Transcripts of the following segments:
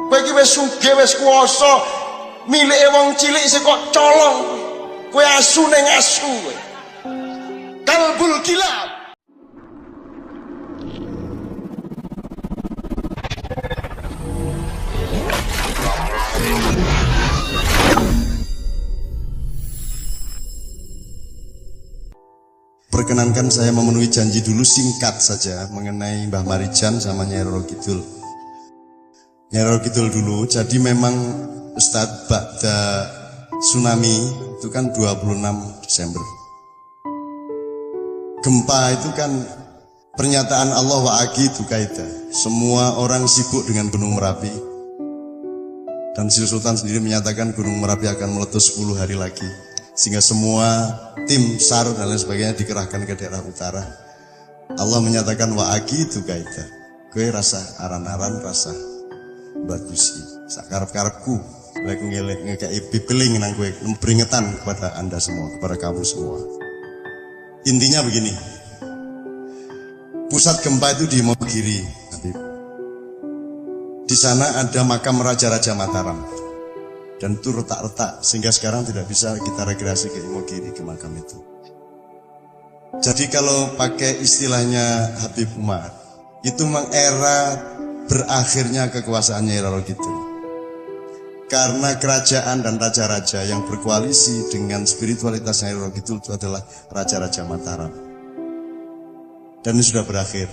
Kowe iki wis sugih wis kuwasa, milike wong cilik isih kok colong. Kowe asu ning asu kowe. Kalbul kilab. Perkenankan saya memenuhi janji dulu singkat saja mengenai Mbah Marijan sama Nyai Roro Kidul. Nyai Roro Kidul dulu, jadi memang Ustadz Ba'da tsunami itu kan 26 Desember. Gempa itu kan pernyataan Allah wa'agi dukaita. Semua orang sibuk dengan Gunung Merapi. Dan Sri Sultan sendiri menyatakan Gunung Merapi akan meletus 10 hari lagi. Sehingga semua tim SAR dan lain sebagainya dikerahkan ke daerah utara. Allah menyatakan wa'agi dukaita. Kowe rasa aran-aran, rasa bagusi. Sakarep-karepku, aku ngelek ngekei pipiling nang kowe, peringatan kepada Anda semua, kepada kamu semua. Intinya begini. Pusat gempa itu di Imogiri, Habib. Di sana ada makam Raja-Raja Mataram. Dan itu retak-retak sehingga sekarang tidak bisa kita rekreasi ke Imogiri, ke makam itu. Jadi kalau pakai istilahnya Habib Umar, itu memang era berakhirnya kekuasaan Nyai Roro Kidul. Karena kerajaan dan raja-raja yang berkoalisi dengan spiritualitas Nyai Roro Kidul itu adalah Raja-Raja Mataram. Dan ini sudah berakhir.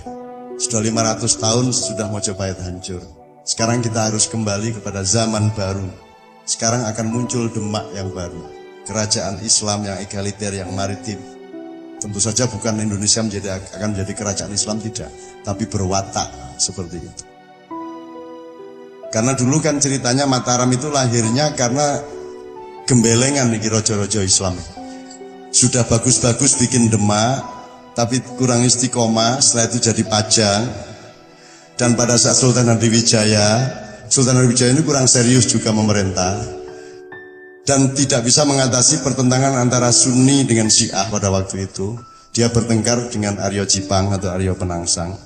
Sudah 500 tahun sudah Mojopahit hancur. Sekarang kita harus kembali kepada zaman baru. Sekarang akan muncul Demak yang baru, kerajaan Islam yang egaliter, yang maritim. Tentu saja bukan Indonesia akan menjadi kerajaan Islam, tidak, tapi berwatak seperti itu. Karena dulu kan ceritanya Mataram itu lahirnya karena gembelengan nih rojo-rojo Islam. Sudah bagus-bagus bikin Demak, tapi kurang istiqomah, setelah itu jadi Pajang. Dan pada saat Sultan Hadiwijaya ini kurang serius juga memerintah dan tidak bisa mengatasi pertentangan antara Sunni dengan Syiah pada waktu itu. Dia bertengkar dengan Aryo Jipang atau Aryo Penangsang.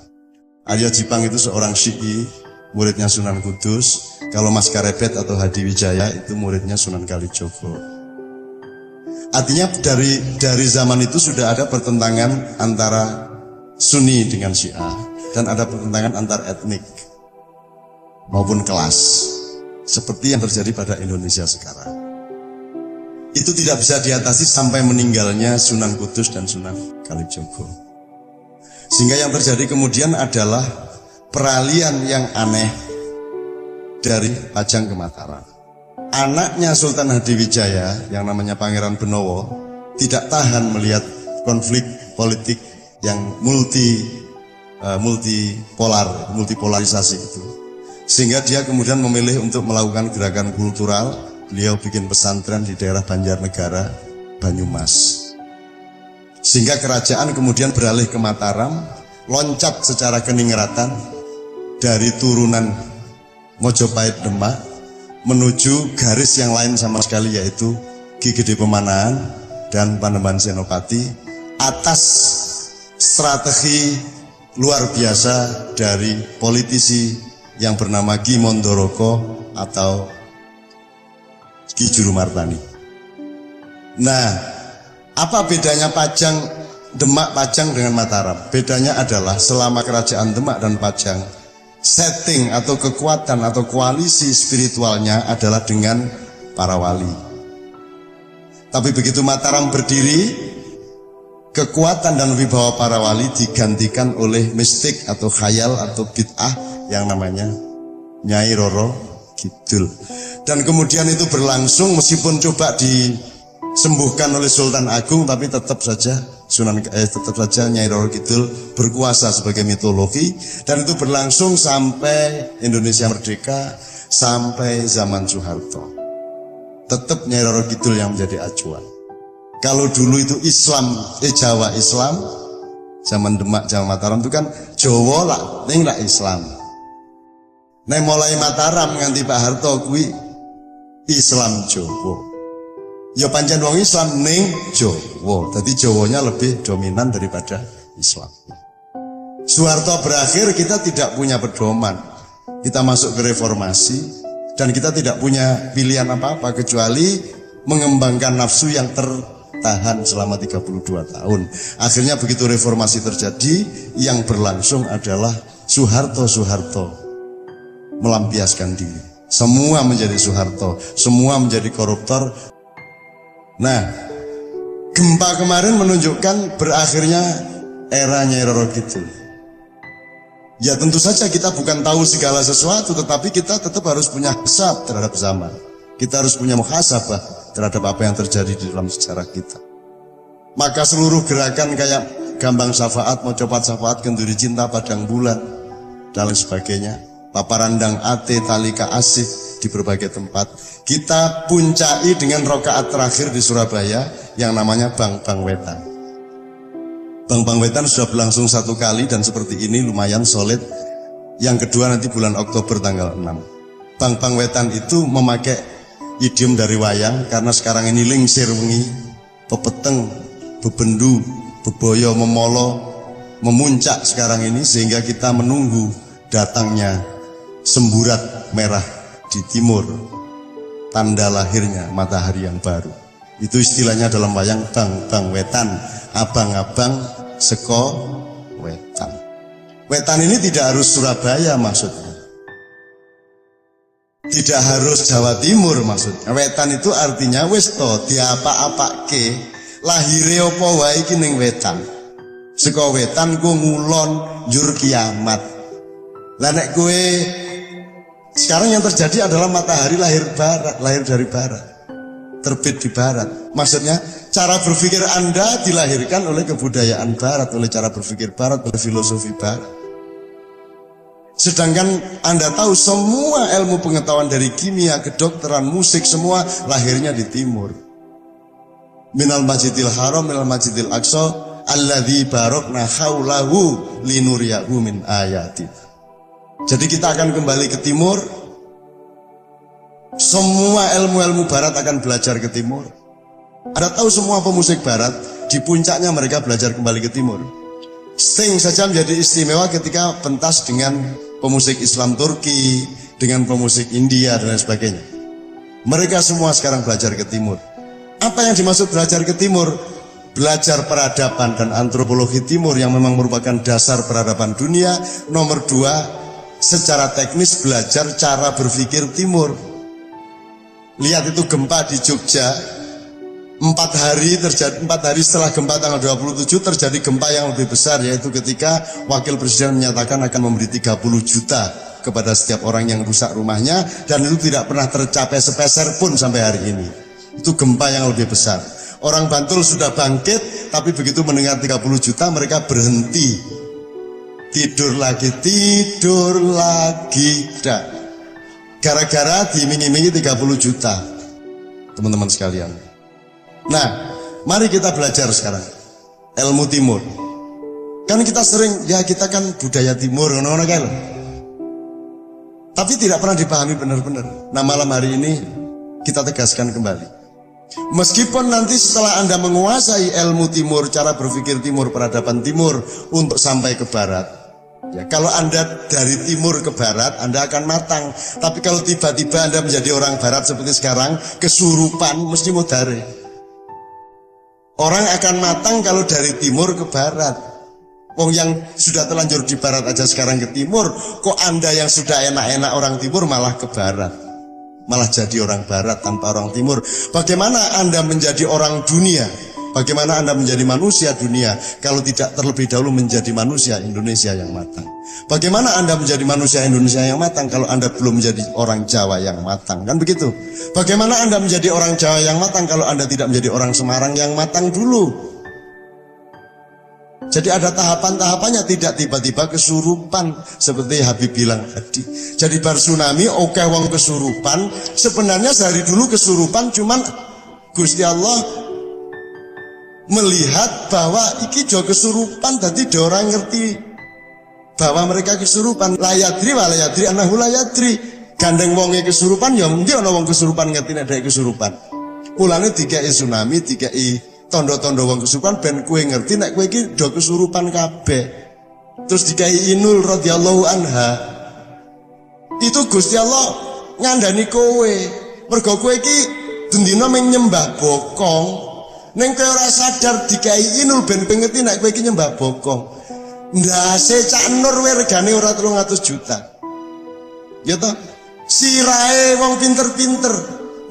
Aryo Jipang itu seorang Syi'i, muridnya Sunan Kudus. Kalau Mas Karebet atau Hadiwijaya itu muridnya Sunan Kalijogo. Artinya dari zaman itu sudah ada pertentangan antara Sunni dengan Syiah dan ada pertentangan antar etnik maupun kelas, seperti yang terjadi pada Indonesia sekarang. Itu tidak bisa diatasi sampai meninggalnya Sunan Kudus dan Sunan Kalijogo. Sehingga yang terjadi kemudian adalah peralihan yang aneh dari Pajang ke Mataram. Anaknya Sultan Hadiwijaya yang namanya Pangeran Benowo tidak tahan melihat konflik politik yang multipolarisasi itu. Sehingga dia kemudian memilih untuk melakukan gerakan kultural. Beliau bikin pesantren di daerah Banjarnegara, Banyumas. Sehingga kerajaan kemudian beralih ke Mataram, loncat secara keningratan dari turunan Mojopahit Demak menuju garis yang lain sama sekali, yaitu Ki Gede Pemanahan dan Panembahan Senopati, atas strategi luar biasa dari politisi yang bernama Ki Mondoroko atau Ki Jurumartani. Nah, apa bedanya Demak, Pajang dengan Mataram? Bedanya adalah selama kerajaan Demak dan Pajang, setting atau kekuatan atau koalisi spiritualnya adalah dengan para wali. Tapi begitu Mataram berdiri, kekuatan dan wibawa para wali digantikan oleh mistik atau khayal atau bid'ah yang namanya Nyai Roro Kidul. Dan kemudian itu berlangsung meskipun coba disembuhkan oleh Sultan Agung, tapi tetap saja Nyai Roro Kidul berkuasa sebagai mitologi. Dan itu berlangsung sampai Indonesia merdeka, sampai zaman Soeharto. Tetap Nyai Roro Kidul yang menjadi acuan. Kalau dulu itu Jawa Islam, zaman Demak, zaman Mataram itu kan Jawa lah, ini lah Islam. Nah, mulai Mataram nganti Pak Harto kuwi Islam Jawa. Ya pancen wong Islam ning Jawa. Jadi Jawanya lebih dominan daripada Islam. Soeharto berakhir, kita tidak punya pedoman. Kita masuk ke reformasi dan kita tidak punya pilihan apa-apa kecuali mengembangkan nafsu yang tertahan selama 32 tahun. Akhirnya begitu reformasi terjadi, yang berlangsung adalah Soeharto melampiaskan diri. Semua menjadi Soeharto, semua menjadi koruptor. Nah, gempa kemarin menunjukkan berakhirnya era Nyai Roro Kidul. Ya tentu saja kita bukan tahu segala sesuatu, tetapi kita tetap harus punya hisab terhadap zaman. Kita harus punya muhasabah terhadap apa yang terjadi di dalam sejarah kita. Maka seluruh gerakan kayak Gambang Syafaat, Mocopat Syafaat, Kenduri Cinta, Padang Bulan, dan lain sebagainya, Paparandang Ate, Talika Asih di berbagai tempat, kita puncai dengan rokaat terakhir di Surabaya yang namanya Bang Wetan. Bang Wetan sudah berlangsung 1 kali dan seperti ini lumayan solid. Yang kedua nanti bulan Oktober tanggal 6. Bang Wetan itu memakai idiom dari wayang, karena sekarang ini lingsir wengi, pepeteng, bebendu, beboyo, memolo, memuncak sekarang ini, sehingga kita menunggu datangnya semburat merah di timur, tanda lahirnya matahari yang baru. Itu istilahnya dalam wayang Bang Wetan, abang-abang seko wetan. Wetan ini tidak harus Surabaya maksudnya, tidak harus Jawa Timur maksudnya. Wetan itu artinya wis to diapa-apake, lahire apa wae iki ning wetan. Seko wetan ku ngulon njur kiamat. Lah nek kowe sekarang yang terjadi adalah matahari lahir dari barat, terbit di barat. Maksudnya cara berpikir Anda dilahirkan oleh kebudayaan barat, oleh cara berpikir barat, oleh filosofi barat. Sedangkan Anda tahu semua ilmu pengetahuan dari kimia, kedokteran, musik, semua lahirnya di timur. Minal Masjidil Haram, minal Masjidil Aqsa, alladzi barokna haulahu linuriyahu min ayatina. Jadi kita akan kembali ke timur. Semua ilmu-ilmu barat akan belajar ke timur. Anda tahu semua pemusik barat di puncaknya mereka belajar kembali ke timur. Sting saja menjadi istimewa ketika pentas dengan pemusik Islam Turki, dengan pemusik India dan lain sebagainya. Mereka semua sekarang belajar ke timur. Apa yang dimaksud belajar ke timur? Belajar peradaban dan antropologi timur yang memang merupakan dasar peradaban dunia. Nomor 2, secara teknis belajar cara berpikir timur. Lihat itu gempa di Jogja, 4 hari setelah gempa tanggal 27 terjadi gempa yang lebih besar, yaitu ketika Wakil Presiden menyatakan akan memberi 30 juta kepada setiap orang yang rusak rumahnya, dan itu tidak pernah tercapai sepeser pun sampai hari ini. Itu gempa yang lebih besar. Orang Bantul sudah bangkit, tapi begitu mendengar 30 juta mereka berhenti. Tidur lagi, dah. Gara-gara diiming-imingi 30 juta, teman-teman sekalian. Nah, mari kita belajar sekarang ilmu timur. Kan kita sering, ya kita kan budaya timur, ngono-ngono kan. Tapi tidak pernah dipahami benar-benar. Nah, malam hari ini kita tegaskan kembali. Meskipun nanti setelah Anda menguasai ilmu timur, cara berpikir timur, peradaban timur untuk sampai ke barat, ya, kalau Anda dari timur ke barat, Anda akan matang. Tapi kalau tiba-tiba Anda menjadi orang barat seperti sekarang, kesurupan, mesti mudare. Orang akan matang kalau dari timur ke barat. Wong yang sudah terlanjur di barat aja sekarang ke timur, kok Anda yang sudah enak-enak orang timur malah ke barat, malah jadi orang barat tanpa orang timur. Bagaimana Anda menjadi orang dunia? Bagaimana Anda menjadi manusia dunia kalau tidak terlebih dahulu menjadi manusia Indonesia yang matang? Bagaimana Anda menjadi manusia Indonesia yang matang kalau Anda belum menjadi orang Jawa yang matang? Kan begitu. Bagaimana Anda menjadi orang Jawa yang matang kalau Anda tidak menjadi orang Semarang yang matang dulu? Jadi ada tahapan-tahapannya, tidak tiba-tiba kesurupan seperti Habib bilang tadi. Jadi bar tsunami oke wong kesurupan, sebenarnya dari dulu kesurupan, cuman Gusti Allah melihat bahwa iki jo kesurupan, tadi orang ngerti bahwa mereka kesurupan. Layadri walayadri anahu layadri. Gandeng wonge kesurupan, ya mesti ana wong kesurupan ngerti nek dhek kesurupan. Mulane dikai tsunami, dikai tondo-tondo wong kesurupan ben kowe ngerti nek kowe iki do kesurupan kabeh. Terus dikai Inul radhiyallahu anha. Itu Gusti Allah ngandani kowe. Mergo kowe iki dendina mung nyembah bokong. Ning kowe ora sadar dikai inul ben pengeti nek kowe iki nyembah bokong. Ndase Cak Nur we regane ora 300 juta. Ya toh? Sirahe wong pinter-pinter.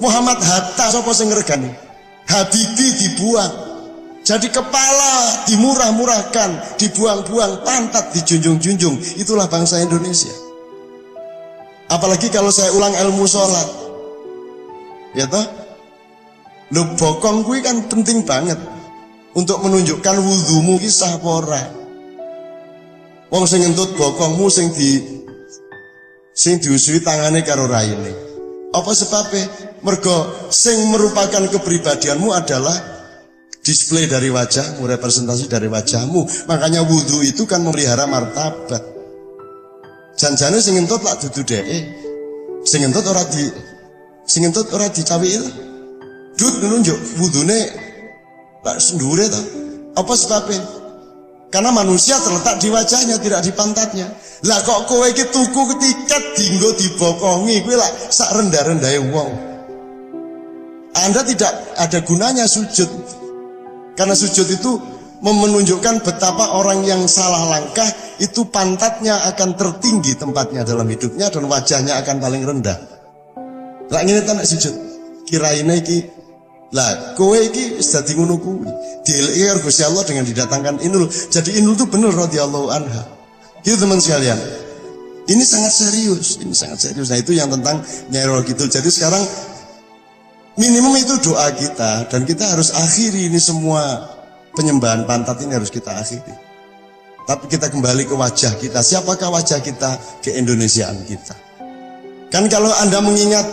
Muhammad Hatta sapa sing regani? Habibie dibuang. Jadi kepala dimurah-murahkan, dibuang-buang, pantat dijunjung-junjung. Itulah bangsa Indonesia. Apalagi kalau saya ulang ilmu sholat. Ya toh? Lho bokong kuwi kan penting banget untuk menunjukkan wudumu ki sah apa ora. Wong sing ngentut bokongmu sing diusui tangane karo raine. Apa sebabnya? Mergo sing merupakan kepribadianmu adalah display dari wajahmu, representasi dari wajahmu. Makanya wudu itu kan memelihara martabat. Janjane sing ngentut lak dudu dheke. Sing ngentut ora dicawiki. Dut nunjuk wudune lak sendure to. Apa sebabnya? Karena manusia terletak di wajahnya, tidak di pantatnya. Lah kok kowe iki tuku tiket dienggo dibokongi, kowe lak sak rendah-rendahe wong. Anda tidak ada gunanya sujud. Karena sujud itu menunjukkan betapa orang yang salah langkah itu pantatnya akan tertinggi tempatnya dalam hidupnya dan wajahnya akan paling rendah. Lah ngene ta nek sujud. Kiraine iki lah kowe iki wis dadi ngono kuwi. Dieleki karo Gusti Allah dengan didatangkan Inul. Jadi Inul itu bener radhiyallahu anha. Gitu teman sekalian. Ini sangat serius, ini sangat serius. Nah itu yang tentang Nyai Roro Kidul. Jadi sekarang minimum itu doa kita dan kita harus akhiri ini semua penyembahan pantat ini harus kita akhiri. Tapi kita kembali ke wajah kita. Siapakah wajah kita? Keindonesiaan kita. Kan kalau Anda mengingat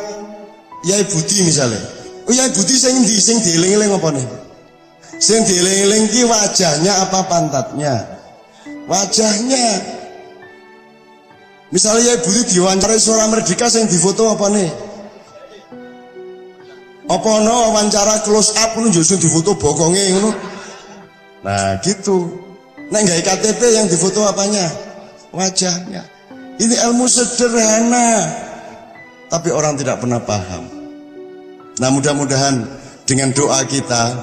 Yai Budi misalnya. Oh Yai Budi sing dieling-eling apa nih? Sing dieling-eling ki wajahnya apa pantatnya? Wajahnya. Misalnya Yai Budi diwawancarai Suara Merdeka sing difoto apa nih? Apa no wawancara close up nu justru difoto bokonge ngono. Nah gitu. Nek gawe KTP yang difoto apanya? Wajahnya. Ini ilmu sederhana. Tapi orang tidak pernah paham. Nah mudah-mudahan dengan doa kita,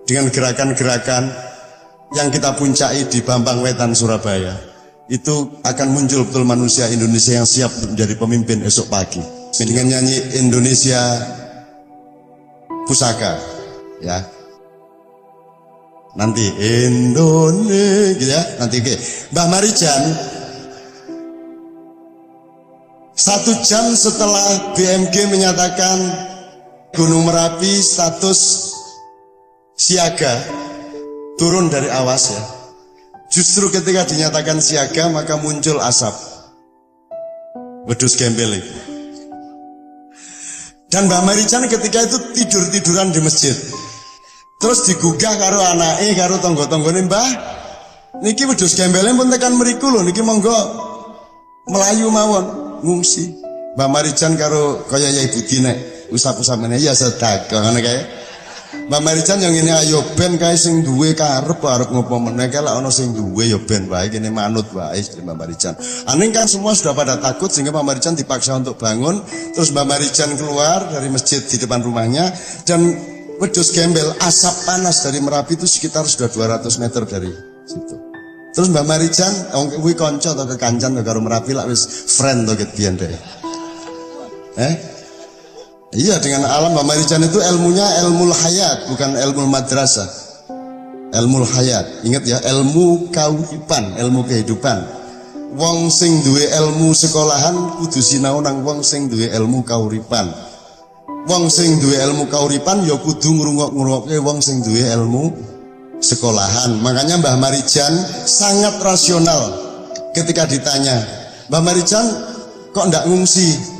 dengan gerakan-gerakan yang kita puncai di Bambang Wetan Surabaya, itu akan muncul betul manusia Indonesia yang siap menjadi pemimpin esok pagi. Dengan nyanyi Indonesia Pusaka, ya. Nanti Indonesia, gitu ya. Nanti oke. Mbah Marijan 1 jam setelah BMG menyatakan Gunung Merapi status siaga, turun dari awas ya. Justru ketika dinyatakan siaga maka muncul asap. Wedhus gembel. Dan Mbah Marijan ketika itu tidur-tiduran di masjid. Terus digugah karo anake karo tangga-tanggane, "Mbah, niki wedhus gembele pun tekan mriku lho, niki monggo melayu mawon ngungsi." Mbah Marijan karo kaya Yai Budi nek usap-usap meneh ya sedekah ngono kae. Mbah Marijan yang ngene ayo ben kae sing duwe karep arep ngopo meneh kae lek ana sing duwe ya ben wae kene manut wae Mbah Marijan. Aning kan semua sudah pada takut sehingga Mbah Marijan dipaksa untuk bangun. Terus Mbah Marijan keluar dari masjid di depan rumahnya dan wedhus gembel asap panas dari Merapi itu sekitar sudah 200 meter dari situ. Terus Mbah Marijan wong kuwi kanca to kekancan karo Merapi lak wis friend to ket biyen deh. Iya dengan alam. Mbah Marijan itu ilmunya ilmu hayat bukan ilmu madrasah. Ilmu hayat. Ingat ya, ilmu kauripan, ilmu kehidupan. Wong sing duwe ilmu sekolahan kudu sinau nang wong sing duwe ilmu kauripan. Wong sing duwe ilmu kauripan ya kudu ngrungok-ngrungokke wong sing duwe ilmu sekolahan. Makanya Mbah Marijan sangat rasional ketika ditanya, "Mbah Marijan kok ndak ngungsi?"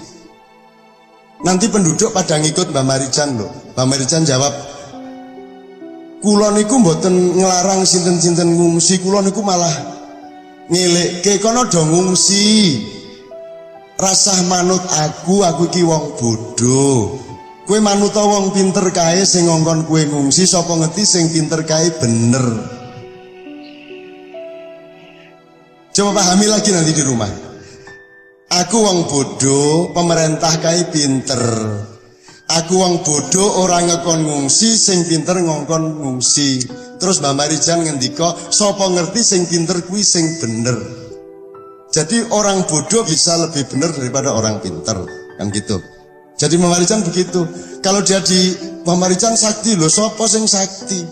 Nanti penduduk pada ngikut Mbah Marijan loh. Mbah Marijan jawab, "Kula niku mboten nglarang sinten-sinten ngungsi, kula niku malah ngelekke kono do ngungsi. Rasah manut aku iki wong bodoh. Kowe manut wong pinter kae sing ngongkon kowe ngungsi, sapa ngerti sing pinter kae bener." Coba pahami lagi nanti di rumah. Aku wong bodoh, pemerintah kae pinter. Aku wong bodoh orang ngekon ngungsi, sing pinter ngongkon ngungsi. Terus Mbak Marijan ngendika, sapa ngerti sing pinter kuwi sing bener. Jadi orang bodoh bisa lebih bener daripada orang pinter, kan gitu. Jadi Mbak Marijan begitu. Kalau dia di Mbak Marijan sakti lho, sapa sing sakti?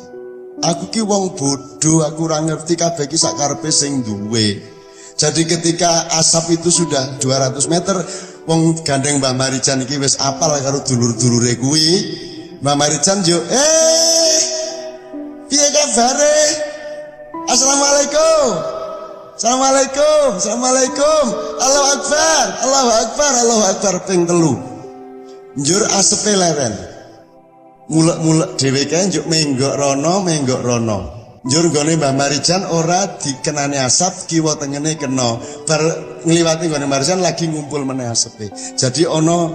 Aku ki wong bodoh, aku ora ngerti kabeh ki sak karepe sing duwe. Jadi ketika asap itu sudah 200 meter, wong gandeng Mbak Marijan iki wis apal karo dulur-dulure kuwi. Mbak Marijan yo, piye kabare? Assalamualaikum. Assalamualaikum. Assalamualaikum. Allahu Akbar. Allahu Akbar. Allahu Akbar ping 3. Njur asepe leren. Mulek-mulek dhewe kae njuk menggok rono. Njur nggone Mbah Marijan ora dikenani asap, kiwa tengene kena. Bar ngliwati nggone Marijan lagi ngumpul meneh asepe. Jadi ono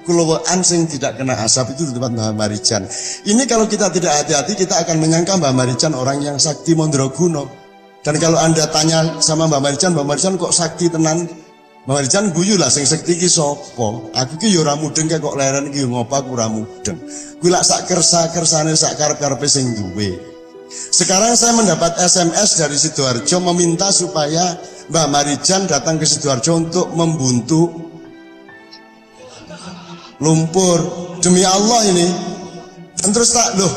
kulawaan sing tidak kena asap itu di tempat Mbah Marijan. Ini kalau kita tidak hati-hati, kita akan menyangka Mbah Marijan orang yang sakti mandraguna. Dan kalau Anda tanya sama Mbah Marijan kok sakti tenan? Mbah Marijan guyu lah, sing sakti ki sapa? Aku ki yo ora mudeng kok leren iki ngopo aku ora mudeng. Kuwi lak sak kersa-kersane sak karep-karepe sing duwe. Sekarang saya mendapat SMS dari Sidoarjo meminta supaya Mbah Marijan datang ke Sidoarjo untuk membuntu lumpur. Demi Allah ini. Dan terus tak, loh,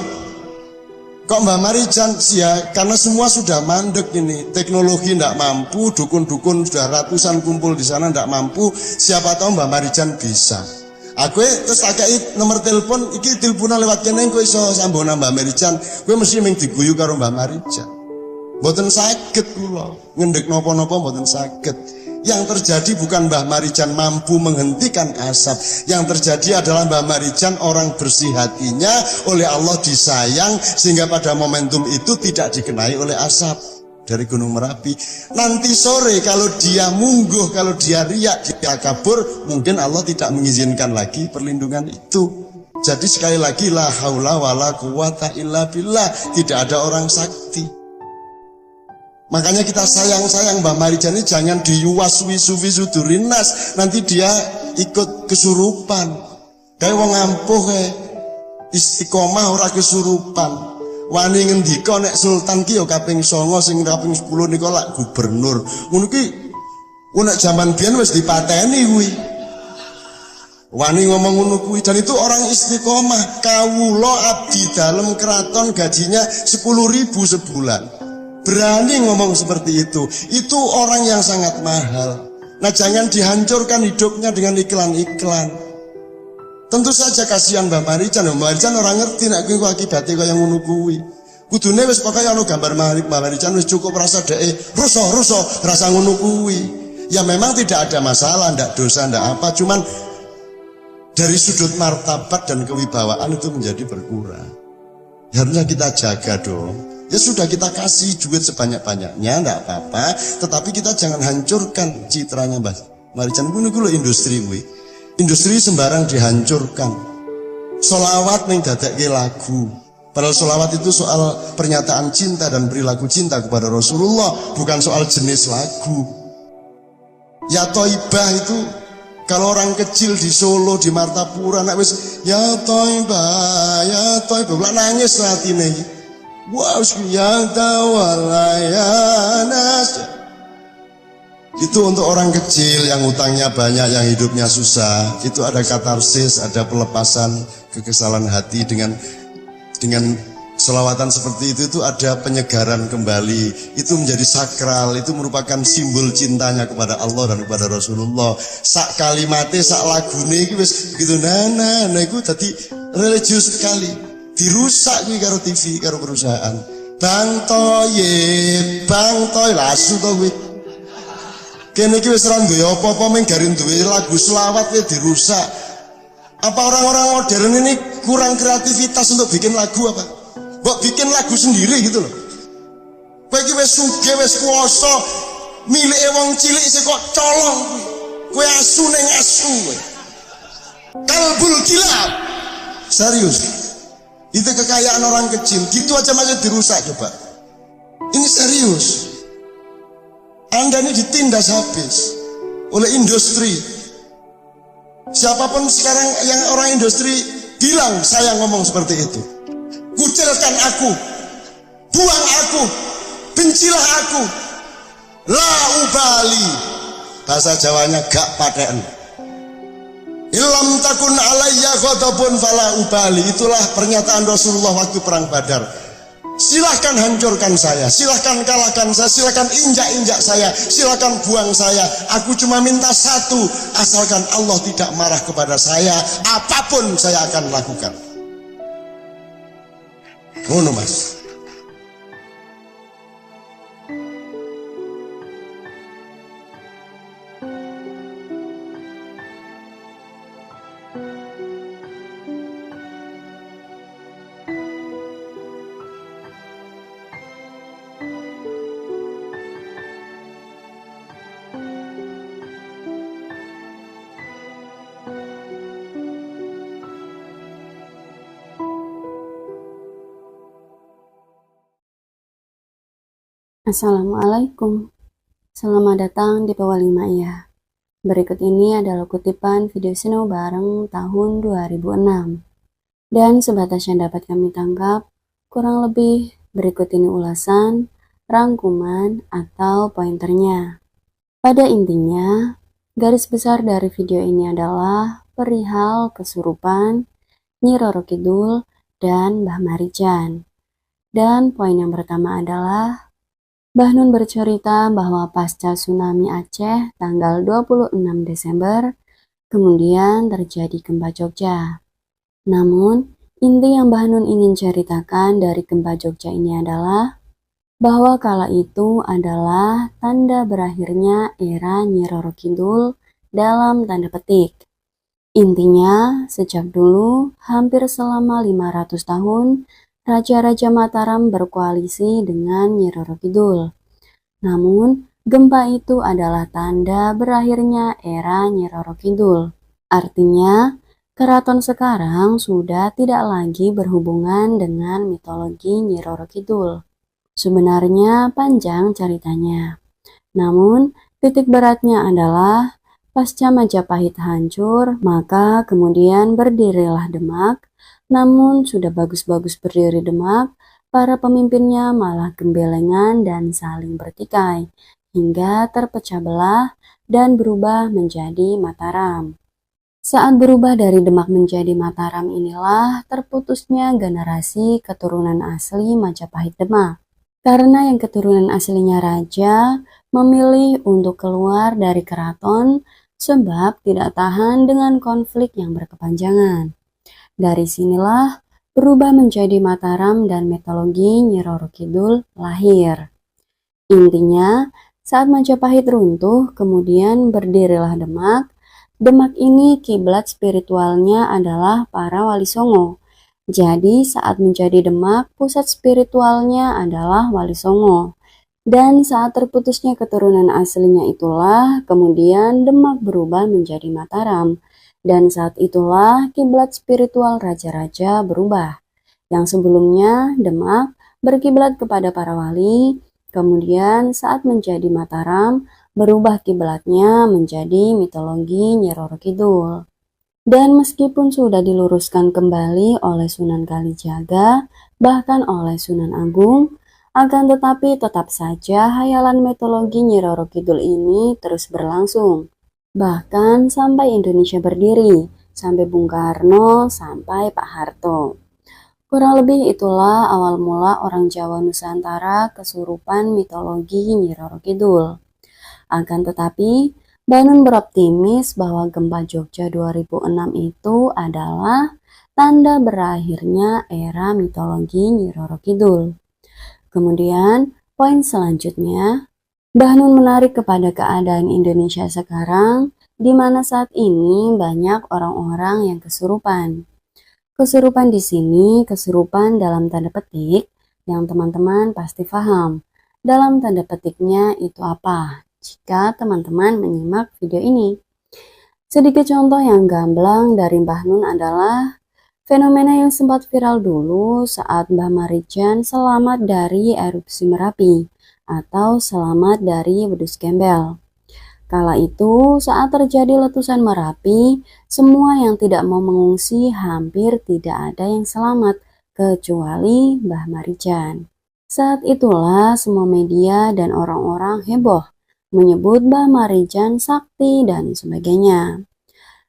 kok Mbah Marijan sih ya? Karena semua sudah mandek ini. Teknologi tidak mampu, dukun-dukun sudah ratusan kumpul di sana tidak mampu. Siapa tahu Mbah Marijan bisa. Aku terus tak kei nomor telepon, iki teleponan lewat kene kowe iso sambung Mbah Marijan. Kowe mesti mung diguyu karo Mbah Marijan. Mboten saged kula ngendhek napa-napa, mboten saged. Yang terjadi bukan Mbah Marijan mampu menghentikan asap. Yang terjadi adalah Mbah Marijan orang bersih hatinya, oleh Allah disayang, sehingga pada momentum itu tidak dikenai oleh asap dari Gunung Merapi. Nanti sore kalau dia mungguh, kalau dia riak, dia kabur, mungkin Allah tidak mengizinkan lagi perlindungan itu. Jadi sekali lagi, la haula wala quwata illa billah, tidak ada orang sakti. Makanya kita sayang-sayang Mbah Marijan ini jangan diyuwaswi sufi sudurinas, nanti dia ikut kesurupan. Kayak wong ampuh kayak istiqomah ora kesurupan. Wani ngendika nek sultan ki ya kaping 9 sing kaping 10 nika lak gubernur. Ngono ki nek jaman biyen wis dipateni kuwi. Wani ngomong ngono kuwi, dan itu orang istiqomah. Kawula abdi dalem keraton gajinya 10.000 sebulan. Berani ngomong seperti itu. Itu orang yang sangat mahal. Nah, jangan dihancurkan hidupnya dengan iklan-iklan. Tentu saja kasihan Mbah Marijan. Mbah Marijan orang ngerti nek kuwi akibate kaya ngono kuwi. Kudune wis pokoke ana gambar Mbah Marijan wis cukup rasa dhek rusuh rasa ngono kuwi. Ya memang tidak ada masalah, ndak dosa, ndak apa, cuman dari sudut martabat dan kewibawaan itu menjadi berkurang. Harusnya kita jaga dong. Ya sudah, kita kasih duit sebanyak-banyaknya, ndak apa-apa, tetapi kita jangan hancurkan citranya Mbah Marijan. Kuwi lho industri kuwi. Industri sembarang dihancurkan. Sholawat ning dadekke lagu. Padahal sholawat itu soal pernyataan cinta dan perilaku cinta kepada Rasulullah, bukan soal jenis lagu. Ya Thaibah itu, kalau orang kecil di Solo, di Martapura, nak wis ya Thaibah, lah nangis atine iki. Wah, ya tawalayana. Itu untuk orang kecil yang utangnya banyak, yang hidupnya susah. Itu ada katarsis, ada pelepasan kekesalan hati dengan selawatan seperti itu ada penyegaran kembali. Itu menjadi sakral, itu merupakan simbol cintanya kepada Allah dan kepada Rasulullah. Sak kalimate, sak lagune iki wis begitu nah iku dadi religius sekali. Dirusak kuwi karo TV, karo perusahaan. Bang Toy lasu to kuwi. Kene iki wis ora duwe apa-apa, mung garing duwe lagu selawat ya dirusak. Apa orang-orang modern ini kurang kreativitas untuk bikin lagu apa? Mbok bikin lagu sendiri gitu loh. Kowe iki wis sugih, wis kuwasa, milike wong cilik sik kok colong kuwi. Kowe asu ning asu kowe. Kalbul kilab. Serius. Itu kekayaan orang kecil, gitu aja masih dirusak coba. Ini serius. Anda ini ditindas habis. oleh industri. Siapapun sekarang yang orang industri bilang saya ngomong seperti itu. Kucilkan aku, buang aku, bencilah aku, la ubali. Bahasa Jawanya gak paten. Ilam takun alayya ghadabun fala ubali. Itulah pernyataan Rasulullah waktu perang Badar. Silahkan hancurkan saya, silahkan kalahkan saya, silahkan injak-injak saya, silahkan buang saya. Aku cuma minta satu, asalkan Allah tidak marah kepada saya, apapun saya akan lakukan. Ngono Mas. Assalamualaikum, selamat datang di Pewali Ma'iyah. Berikut ini adalah kutipan video Snow bareng tahun 2006. Dan sebatas yang dapat kami tangkap, kurang lebih berikut ini ulasan, rangkuman, atau pointernya. Pada intinya, garis besar dari video ini adalah perihal kesurupan, Nyi Roro Kidul, dan Mbah Marijan. Dan poin yang pertama adalah Mbah Nun bercerita bahwa pasca tsunami Aceh tanggal 26 Desember, kemudian terjadi gempa Jogja. Namun, inti yang Mbah Nun ingin ceritakan dari gempa Jogja ini adalah bahwa kala itu adalah tanda berakhirnya era Nyi Roro Kidul dalam tanda petik. Intinya, sejak dulu, hampir selama 500 tahun, Raja-Raja Mataram berkoalisi dengan Nyi Roro Kidul. Namun, gempa itu adalah tanda berakhirnya era Nyi Roro Kidul. Artinya, keraton sekarang sudah tidak lagi berhubungan dengan mitologi Nyi Roro Kidul. Sebenarnya panjang ceritanya. Namun, titik beratnya adalah pasca Majapahit hancur, maka kemudian berdirilah Demak. Namun sudah bagus-bagus berdiri Demak, para pemimpinnya malah gembelengan dan saling bertikai, hingga terpecah belah dan berubah menjadi Mataram. Saat berubah dari Demak menjadi Mataram inilah terputusnya generasi keturunan asli Majapahit Demak. Karena yang keturunan aslinya raja memilih untuk keluar dari keraton sebab tidak tahan dengan konflik yang berkepanjangan. Dari sinilah berubah menjadi Mataram dan mitologi Nyi Roro Kidul lahir. Intinya, saat Majapahit runtuh, kemudian berdirilah Demak. Demak ini kiblat spiritualnya adalah para Wali Songo. Jadi saat menjadi Demak, pusat spiritualnya adalah Wali Songo. Dan saat terputusnya keturunan aslinya itulah, kemudian Demak berubah menjadi Mataram. Dan saat itulah kiblat spiritual raja-raja berubah. Yang sebelumnya Demak berkiblat kepada para wali, kemudian saat menjadi Mataram berubah kiblatnya menjadi mitologi Nyi Roro Kidul. Dan meskipun sudah diluruskan kembali oleh Sunan Kalijaga, bahkan oleh Sunan Agung, akan tetapi tetap saja hayalan mitologi Nyi Roro Kidul ini terus berlangsung. Bahkan sampai Indonesia berdiri, sampai Bung Karno, sampai Pak Harto. Kurang lebih itulah awal mula orang Jawa Nusantara kesurupan mitologi Nyi Roro Kidul. Akan tetapi, Mbah Nun beroptimis bahwa gempa Jogja 2006 itu adalah tanda berakhirnya era mitologi Nyi Roro Kidul. Kemudian, poin selanjutnya, Mbah Nun menarik kepada keadaan Indonesia sekarang, di mana saat ini banyak orang-orang yang kesurupan. Kesurupan di sini, kesurupan dalam tanda petik, yang teman-teman pasti paham. Dalam tanda petiknya itu apa? Jika teman-teman menyimak video ini. Sedikit contoh yang gamblang dari Mbah Nun adalah fenomena yang sempat viral dulu saat Mbah Marijan selamat dari erupsi Merapi, atau selamat dari wedus gembel. Kala itu, saat terjadi letusan Merapi, semua yang tidak mau mengungsi hampir tidak ada yang selamat, kecuali Mbah Marijan. Saat itulah semua media dan orang-orang heboh, menyebut Mbah Marijan sakti dan sebagainya.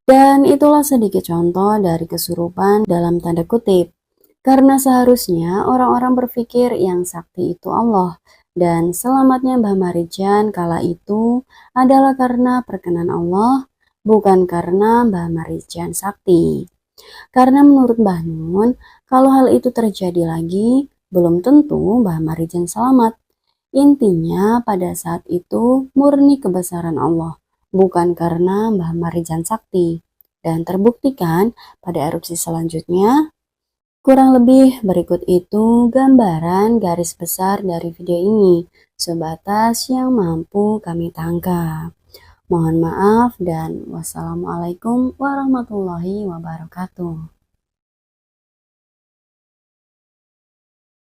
Dan itulah sedikit contoh dari kesurupan dalam tanda kutip. Karena seharusnya orang-orang berpikir yang sakti itu Allah, dan selamatnya Mbah Marijan kala itu adalah karena perkenan Allah, bukan karena Mbah Marijan sakti. Karena menurut Mbah Nun, kalau hal itu terjadi lagi, belum tentu Mbah Marijan selamat. Intinya pada saat itu murni kebesaran Allah, bukan karena Mbah Marijan sakti. Dan terbuktikan pada erupsi selanjutnya. Kurang lebih berikut itu gambaran garis besar dari video ini, sebatas yang mampu kami tangkap. Mohon maaf dan wassalamualaikum warahmatullahi wabarakatuh.